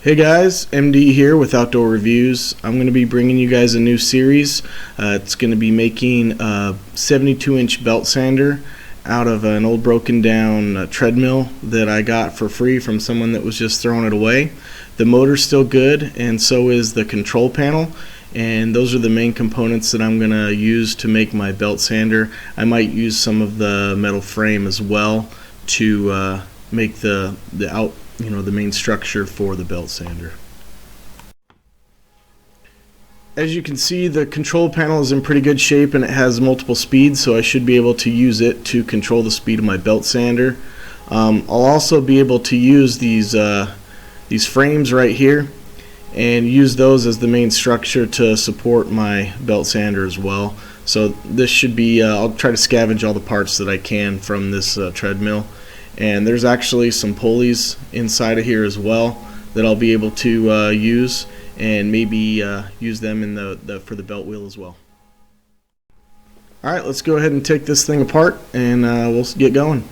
Hey guys, MD here with Outdoor Reviews. I'm going to be bringing you guys a new series. It's going to be making a 72-inch belt sander out of an old broken down treadmill that I got for free from someone that was just throwing it away. The motor's still good, and so is the control panel, and those are the main components that I'm going to use to make my belt sander. I might use some of the metal frame as well to make the main structure for the belt sander. As you can see, the control panel is in pretty good shape and it has multiple speeds, so I should be able to use it to control the speed of my belt sander. I'll also be able to use these frames right here and use those as the main structure to support my belt sander as well. So this should be, I'll try to scavenge all the parts that I can from this treadmill. And there's actually some pulleys inside of here as well that I'll be able to use, and maybe use them in for the belt wheel as well. Alright, let's go ahead and take this thing apart and we'll get going.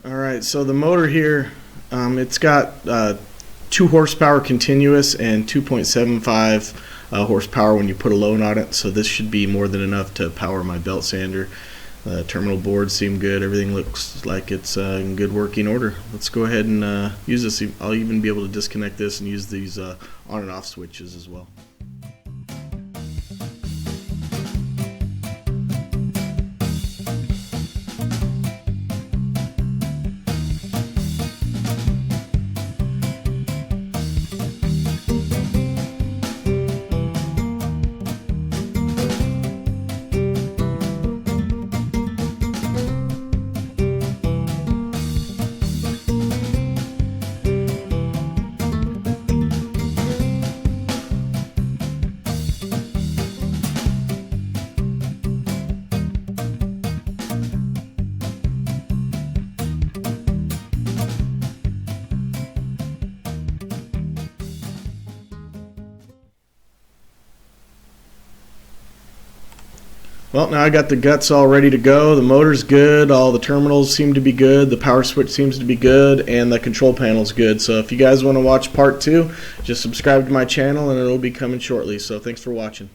Alright, so the motor here, it's got 2 horsepower continuous and 2.75 horsepower when you put a load on it, so this should be more than enough to power my belt sander. The terminal boards seem good, everything looks like it's in good working order. Let's go ahead and use this. I'll even be able to disconnect this and use these on and off switches as well. Well, now I got the guts all ready to go. The motor's good, all the terminals seem to be good, the power switch seems to be good, and the control panel's good. So if you guys want to watch part 2, just subscribe to my channel and it'll be coming shortly. So thanks for watching.